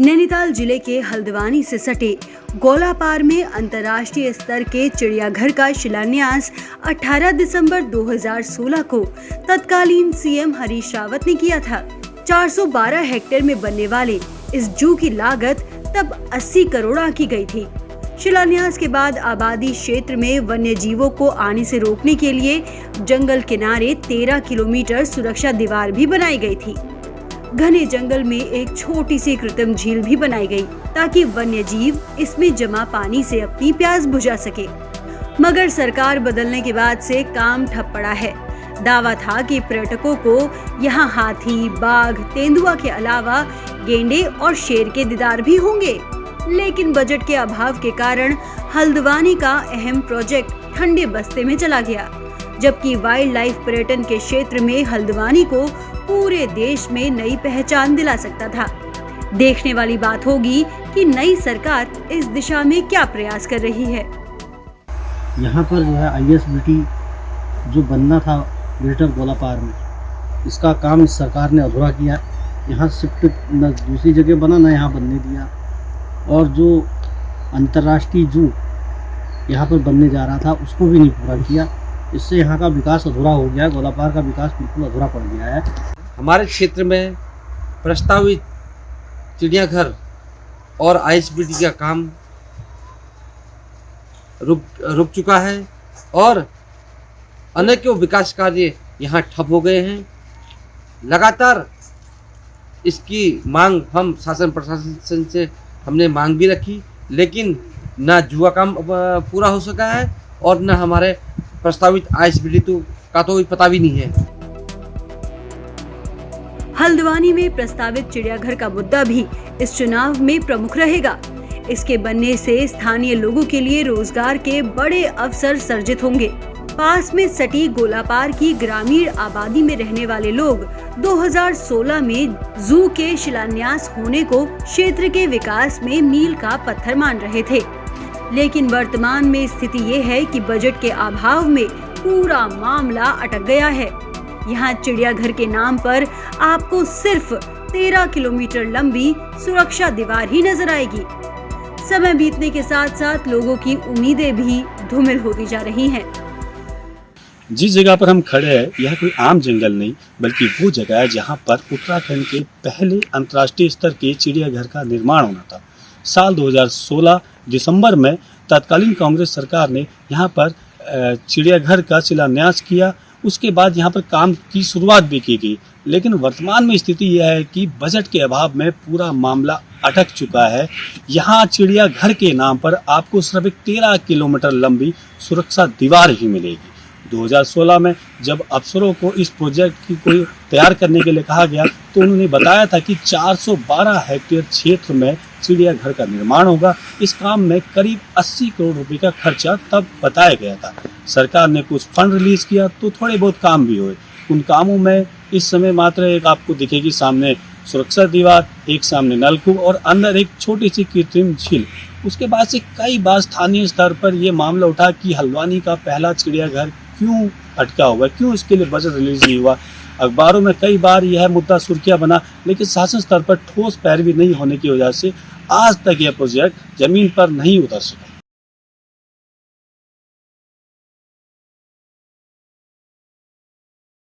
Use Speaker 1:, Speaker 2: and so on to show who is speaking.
Speaker 1: नैनीताल जिले के हल्द्वानी से सटे गोलापार में अंतर्राष्ट्रीय स्तर के चिड़ियाघर का शिलान्यास 18 दिसंबर 2016 को तत्कालीन सीएम हरीश रावत ने किया था। 412 हेक्टेयर में बनने वाले इस जू की लागत तब 80 करोड़ आंकी गई थी। शिलान्यास के बाद आबादी क्षेत्र में वन्य जीवों को आने से रोकने के लिए जंगल किनारे 13 किलोमीटर सुरक्षा दीवार भी बनाई गई थी। घने जंगल में एक छोटी सी कृत्रिम झील भी बनाई गई ताकि वन्य जीव इसमें जमा पानी से अपनी प्यास बुझा सके। मगर सरकार बदलने के बाद से काम ठप पड़ा है। दावा था कि पर्यटकों को यहाँ हाथी, बाघ, तेंदुआ के अलावा गेंडे और शेर के दीदार भी होंगे। लेकिन बजट के अभाव के कारण हल्द्वानी का अहम प्रोजेक्ट ठंडे बस्ते में चला गया, जबकि वाइल्ड लाइफ पर्यटन के क्षेत्र में हल्द्वानी को पूरे देश में नई पहचान दिला सकता था। देखने वाली बात होगी कि नई सरकार इस दिशा में क्या प्रयास कर रही है।
Speaker 2: यहाँ पर जो है ISBT जो बनना था ग्रेटर गोलापार में, इसका काम इस सरकार ने अधूरा किया। यहाँ शिफ्ट न दूसरी जगह बना न यहाँ बनने दिया, और जो अंतर्राष्ट्रीय जू यहाँ पर बनने जा रहा था उसको भी नहीं पूरा किया। इससे यहाँ का विकास अधूरा हो गया, गोलापार का विकास बिल्कुल अधूरा पड़ गया है।
Speaker 3: हमारे क्षेत्र में प्रस्तावित चिड़ियाघर और ISBT का काम रुक चुका है और अनेकों विकास कार्य यहाँ ठप हो गए हैं। लगातार इसकी मांग हम शासन प्रशासन से हमने मांग भी रखी, लेकिन न जुआ काम पूरा हो सका है और न हमारे प्रस्तावित ISBT का तो पता भी नहीं है।
Speaker 1: हल्द्वानी में प्रस्तावित चिड़ियाघर का मुद्दा भी इस चुनाव में प्रमुख रहेगा। इसके बनने से स्थानीय लोगों के लिए रोजगार के बड़े अवसर सर्जित होंगे। पास में सटी गोलापार की ग्रामीण आबादी में रहने वाले लोग 2016 में जू के शिलान्यास होने को क्षेत्र के विकास में मील का पत्थर मान रहे थे। लेकिन वर्तमान में स्थिति ये है कि बजट के अभाव में पूरा मामला अटक गया है। यहाँ चिड़ियाघर के नाम पर आपको सिर्फ 13 किलोमीटर लंबी सुरक्षा दीवार ही नजर आएगी। समय बीतने के साथ साथ लोगों की उम्मीदें भी धूमिल होती जा रही हैं।
Speaker 4: जिस जगह पर हम खड़े हैं यह कोई आम जंगल नहीं, बल्कि वो जगह है जहाँ पर उत्तराखंड के पहले अंतर्राष्ट्रीय स्तर के चिड़ियाघर का निर्माण होना था। साल 2016 दिसंबर में तत्कालीन कांग्रेस सरकार ने यहाँ पर चिड़ियाघर का शिलान्यास किया। उसके बाद यहाँ पर काम की शुरुआत भी की गई, लेकिन वर्तमान में स्थिति यह है कि बजट के अभाव में पूरा मामला अटक चुका है। यहाँ चिड़ियाघर के नाम पर आपको सिर्फ 13 किलोमीटर लंबी सुरक्षा दीवार ही मिलेगी। 2016 में जब अफसरों को इस प्रोजेक्ट की कोई तैयार करने के लिए कहा गया तो उन्होंने बताया था कि 412 हेक्टेयर क्षेत्र में चिड़ियाघर का निर्माण होगा। इस काम में करीब 80 करोड़ रुपए का खर्चा तब बताया गया था। सरकार ने कुछ फंड रिलीज किया तो थोड़े बहुत काम भी हुए। उन कामों में इस समय मात्र एक आपको दिखेगी सामने सुरक्षा दीवार, एक सामने नलकूप और अंदर एक छोटी सी कृत्रिम झील। उसके बाद से कई बार स्थानीय स्तर पर यह मामला उठा कि हल्द्वानी का पहला चिड़ियाघर क्यों अटका हुआ है, क्यों इसके लिए बजट रिलीज नहीं हुआ। अखबारों में कई बार यह मुद्दा सुर्खियां बना, लेकिन शासन स्तर पर ठोस पैरवी नहीं होने की वजह से आज तक यह प्रोजेक्ट जमीन पर नहीं उतर सका।